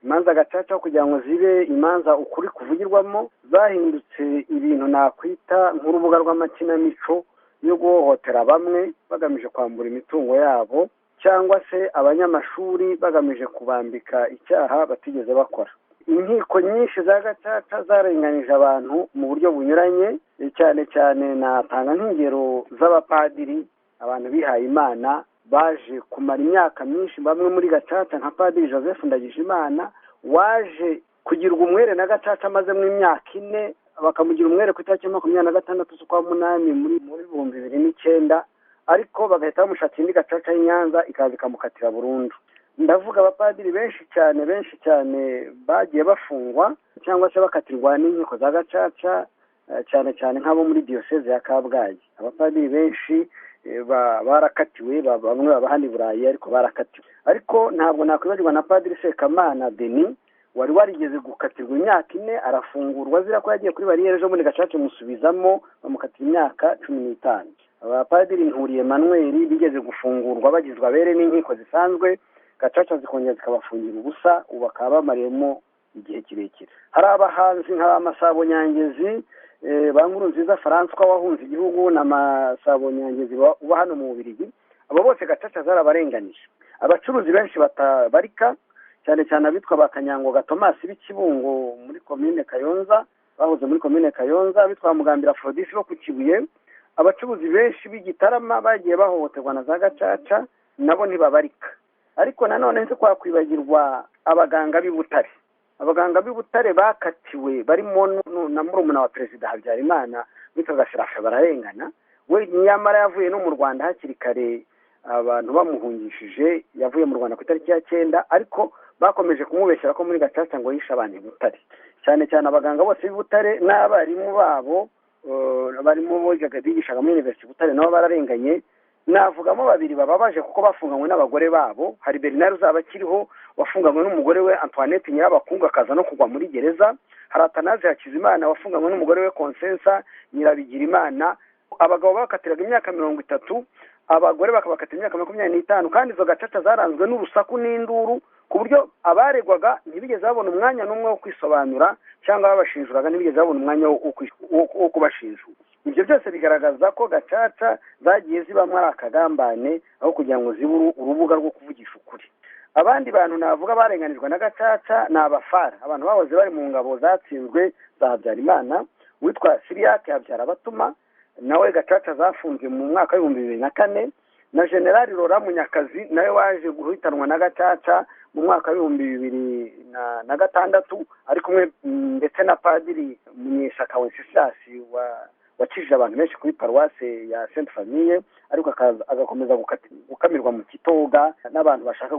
imanza gacaca kugira ngo zibe imanza ukuri kuvugirwamo zahindutse ibintu nakwita nk'urubuga rw'amakinamico yo guhohotera bamwe bagamije kwambura imitungo yabo cyangwa se abanyamashuri bagamije kubambika icyaha batigeze bakora. Inkiko nyinshi za gacaca zarenganije abantu mu buryo bunyuranye, cyane cyane natanga nk'ingero z'abapadiri, abantu bihaye Imana baje kumara imyaka myinshi bamwe muri gacaca nka Padiri Joseph Ndagijimana waje kugirwa umwere na gacaca amaze mu imyaka 4 bakamugira umwere ku itariki 26 z'ukwa munani muri 2009, ariko bagahita bamushakira indi gacaca y'Inyanza ikaza ikamukatira burundu. Ndavuga abapadiri benshi cyane bagiye bafungwa cyangwa se bakatirwa n'inkiko za gacaca, cyane cyane nk'abo muri diocese ya Kabgayi. Abapadiri benshi barakatiwe, bamwe babahani Burayi ariko barakatiwe. Ariko ntabwo nakwibagirwa na Padiri Sekamana Denis wari warigeze gukatirwa imyaka 4 arafungurwa azira ko yagiye kuri bariyeri ejo muri gacaca musubizamo bamukatira imyaka 15. Abapadiri Nturiye Emmanuel bigeze gufungurwa bagizwe abere n'inkiko zisanzwe, gacaca zikongera zikabafungira ubusa, ubu bakaba bamariyemo igihe kirekire. Hari abahanzi nka Masabo Nyangezi, Bankuru Nziza François wahunze igihugu na Masabo Nyangezi uba hano mu Bubiligi, abo bose gacaca zarabarenganije. Abacuruzi benshi batabarika, cyane cyane abitwa Bakanyango Thomas b'Ikibungo muri commune Kayonza, bahoze muri commune Kayonza, bitwa Mugambira Aphrodis bo ku Kibuye. Abacuruzi benshi b'Igitarama bagiye bahohoterwa na za gacaca nabo ntibabarika. Ariko nanone nse kwakwibagirwa abaganga b'Ibutare. Abaganga b'Ibutare bakatiwe barimo na murumuna wa Perezida Habyarimana bitwa Serafe bararengana. We nyamara yavuye no mu Rwanda hakiri kare, abantu bamuhungishije, yavuye mu Rwanda ku itariki ya 9, ariko bakomeje kumubeshyira ko muri gacaca ngo yisha abantu Butare. Cyane cyane abaganga bose b'Ibutare n'abarimu babo barimo bigishaga muri University Butare nabo bararenganye. Navugamo babiri bababaje kuko bafunganywe n'abagore babo. Hari Bernard uzaba kiriho wafunganywe n'umugore we Antoinette Nyirabakungu akaza no kugwa muri gereza. Hari Atanaze Hakizimana wafunganywe n'umugore we Consensa Nyirabigirimana. Abagabo bakatiraga imyaka 30, abagore bakabakatira imyaka 25, kandi izo gacaca zaranzwe n'urusaku n'induru ku buryo abaregwaga ntibigeze babona umwanya n'umwe wo kwisobanura cyangwa babashinjuraga ntibigeze babona umwanya wo kubashinjura. Ibyo byose bigaragaza ko gacaca zagiye zibamwe ari akagambane aho kugira ngo ziburu urubuga rwo kuvugisha ukuri. Abandi bantu navuga barenganijwe na gacaca ni abafara, abantu bahoze bari mu ngabo zatsinzwe za Habyarimana, witwa Siriake Habyarabatuma nawe gacaca zafunzwe mu mwaka wa 2004, na General Rora Munyakazi nawe waje guhitanwa na gacaca mu mwaka wa 2006, ari kumwe ndetse na Padiri Munyeshaka Wenceslas wakijije abantu benshi kuri paruwase ya Sainte Famille, ariko agakomeza gukamirwa mu Kitoga n'abantu bashaka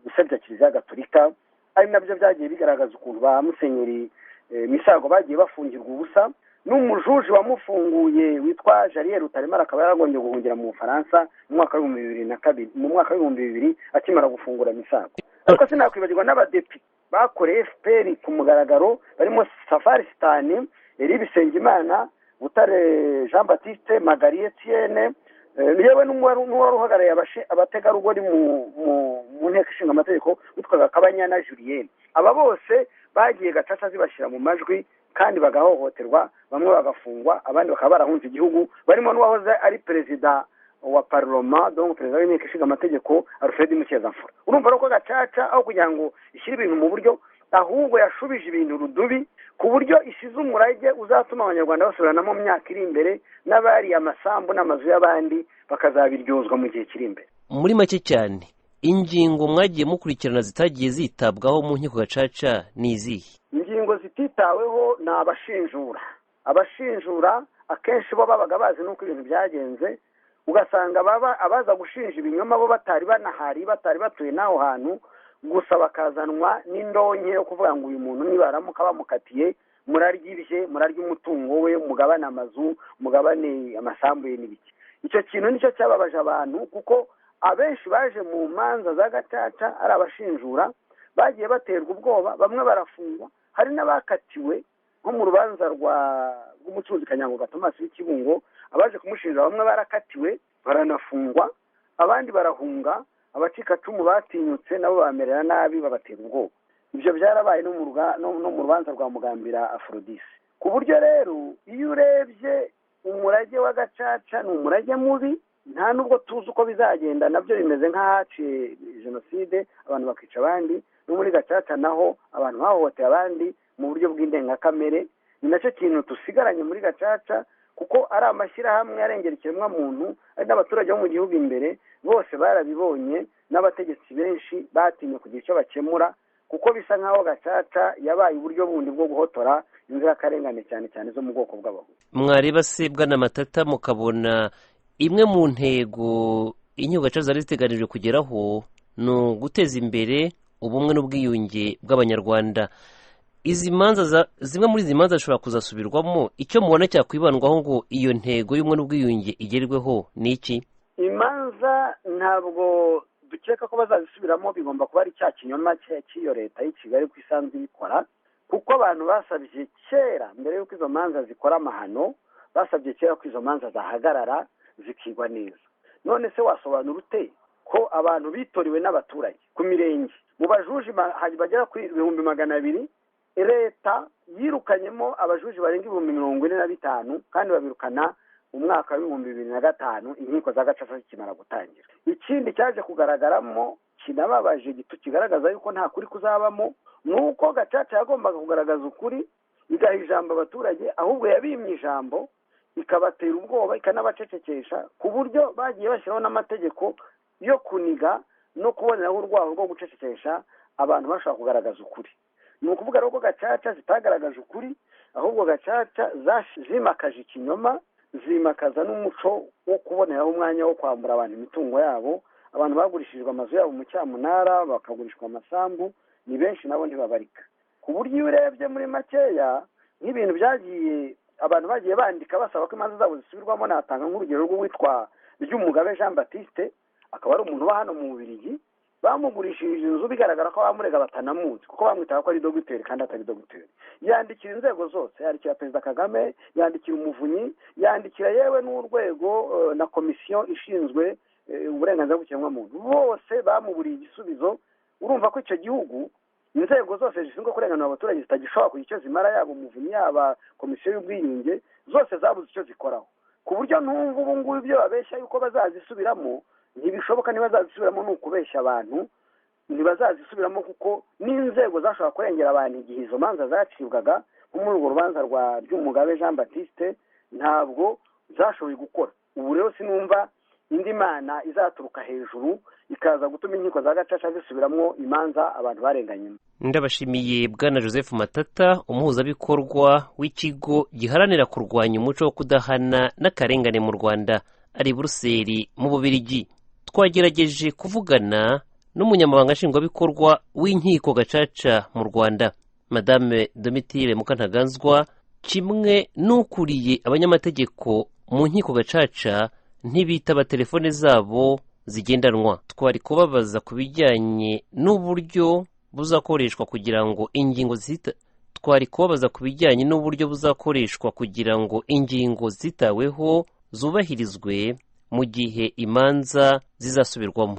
gusebya Kiliziya Gatolika. Ari nabyo byagiye bigaragaza ukuntu ba Musenyeri Misago bagiye bafungirwa ubusa. N'umujuji wamufunguye witwa Jarier Rutaremara akaba yaragonye guhungira mu Bufaransa mu mwaka wa 2002, mu mwaka wa 2000 akimara gufungura Misago. Ariko sinakwibagirwa n'abadepite bakoreye FPR ku mugaragaro barimo Safari Sitani, Eri Bisengimana, Butare Jean Baptiste, Magari Etienne, yewe n'uwari uhagarariye abategarugori mu nteko ishinga amategeko witwaga Kabanyana Julien. Aba bose bagiye gacaca zibashyira mu majwi kandi bagahohoterwa, bamwe bagafungwa, abandi bakaba barahunze igihugu, barimo n'uwahoze ari perezida wa Parlement, donc perezida w'inteko ishinga amategeko Alfred Mukezamfura. Urumva ko gacaca aho kugira ngo ishyire ibintu mu buryo, ahubwo yashubije ibintu rudubi ku buryo isize umurage uzatuma abanyarwanda basubiranamo mu myaka iri imbere, n'abari amasambu n'amazu y'abandi bakazabiryozwa mu gihe kiri imbere. Muri make cyane, ingingo mwagiye mukurikirana zitagiye zitabwaho mu nkiko gacaca ni izihe? Ingingo zititaweho ni abashinjura akenshi bo babaga bazi nuko ibintu byagenze, ugasanga abaza gushinja ibinyoma bo batari banahari, batari batuye n'aho hantu, gusa bakazanwa n'indonke yo kuvuga ngo uyu muntu nibaramuka bamukatiye muraryibye, murarya umutungo we, mugabane amazu, mugabane amasambu ye n'ibiki. Icyo kintu nicyo cyababaje abantu, kuko abenshi baje mu manza za gacaca ari abashinjura bagiye baterwa ubwoba, bamwe barafungwa, hari n'abakatiwe nko mu rubanza rw'umucuruzi Kanyango Thomas w'Ikibungo, abaje kumushinja bamwe barakatiwe baranafungwa, abandi barahunga, abacikacumu batinyutse nabo bamerera nabi babatera ubwoba. ibyo byarabaye no mu rubanza rwa Mugambira Aphrodise. Ku buryo rero iyo urebye umurage wa Gacaca ni umurage mubi, nta nubwo tuzi uko bizagenda, nabyo bimeze nk'ahaciye jenoside abantu bakica abandi, no muri Gacaca naho abantu bahohoteye abandi mu buryo bw'indengakamere. Ni nacyo kintu tusigaranye muri Gacaca, kuko ari amashyirahamwe arengera ikiremwamuntu, ari n'abaturage bo mu gihugu imbere bose barabibonye, n'abategetsi benshi batinye kugira icyo bakemura, kuko bisa nk'aho Gacaca yabaye uburyo bundi bwo guhotora inzirakarengane cyane cyane zo mu bwoko bw'abahutu. Mwareba se Bwana Matata mukabona imwe mu ntego inkiko Gacaca zari ziteganijwe kugeraho ni uguteza imbere ubumwe n'ubwiyunge bw'abanyarwanda. Izi manza zimwe muri izi manza zishobora kuzasubirwamo, icyo mubona cyakwibandwaho ngo iyo ntego y'ubumwe n'ubwiyunge igerweho ni iki? Imanza ntabwo dukeka ko bazazisubiramo, bigomba kuba ari cya kinyoma cy'iyo leta y'i Kigali ko isanzwe ibikora, kuko abantu basabye kera mbere y'uko izo manza zikora amahano, basabye kera ko izo manza zahagarara zikigwa neza. None se wasobanura ute ko abantu bitoriwe n'abaturage ku mirenge mu bajuji bagera ku 200,000, leta yirukanyemo abajuji barenga 45,000 kandi babirukana umwaka wa 2005 inkiko za Gacaca zikimara gutangira. Ikindi cyaje kugaragaramo kinababaje kigaragaza yuko nta kuri kuzabamo, nuko Gacaca yagombaga kugaragaza ukuri, igaha ijambo abaturage, ahubwo yabimye ijambo ikabatera ubwoba ikanabacecekesha, ku buryo bagiye bashyiraho n'amategeko yo kuniga no kuboneraho urwaho rwo gucecekesha abantu bashaka kugaragaza ukuri. Ni ukuvuga rero ko Gacaca zitagaragaje ukuri, ahubwo Gacaca zimakaje ikinyoma, zimakaza n'umuco wo kuboneraho umwanya wo kwambura abantu imitungo yabo. Abantu bagurishijwe amazu yabo mu cyamunara, bakagurishwa amasambu, ni benshi nabo ntibabarika. Ku buryo iyo urebye muri makeya nk'ibintu byagiye abantu bagiye bandika basaba ko imanza zabo zisubirwamo, natanga nk'urugero rw'uwitwa Ryumugabe Jean Baptiste, akaba ari umuntu wa hano mu Bubiligi, bamugurishije inzu bigaragara ko bamurega batanamuzi, kuko bamwitaga ko ari dogiteri kandi atari dogiteri. Yandikira inzego zose, yandikira Perezida Kagame, yandikira Umuvunyi, yandikira yewe n'urwego na komisiyo ishinzwe uburenganzira bw'ikiremwamuntu, bose bamuburiye igisubizo. Urumva ko icyo gihugu inzego zose zishinzwe kurenganura abaturage zitagishobora kugira icyo zimara, yaba Umuvunyi yaba komisiyo y'ubwiyunge, zose zabuze icyo zikoraho, ku buryo n'ubu ngubu ibyo babeshya yuko bazazisubiramo ntibishoboka. Ntibazazisubiramo ni ukubeshya abantu, ntibazazisubiramo kuko n'inzego zashobora kurengera abantu igihe izo manza zacibwaga, nko muri urwo rubanza rwa Ryumugabe Jean Baptiste, ntabwo zashoboye gukora. Ubu rero sinumva indi mana izaturuka hejuru ikaza gutuma inkiko za Gacaca zisubiramo imanza abantu barenganyemo. Ndabashimiye Bwana Joseph Matata, umuhuzabikorwa w'ikigo giharanira kurwanya umuco wo kudahana n'akarengane mu Rwanda, ari Buruseli mu Bubiligi. Twagerageje kuvugana n'umunyamabanga nshingwabikorwa w'inkiko Gacaca mu Rwanda, Madame Domitille Mukantaganzwa, kimwe n'ukuriye abanyamategeko mu nkiko Gacaca ntibitaba telefone zabo zigendanwa. Twari kubabaza ku bijyanye n'uburyo buzakoreshwa kugira ngo ingingo zitaweho zubahirizwe mu gihe imanza zizasubirwamo.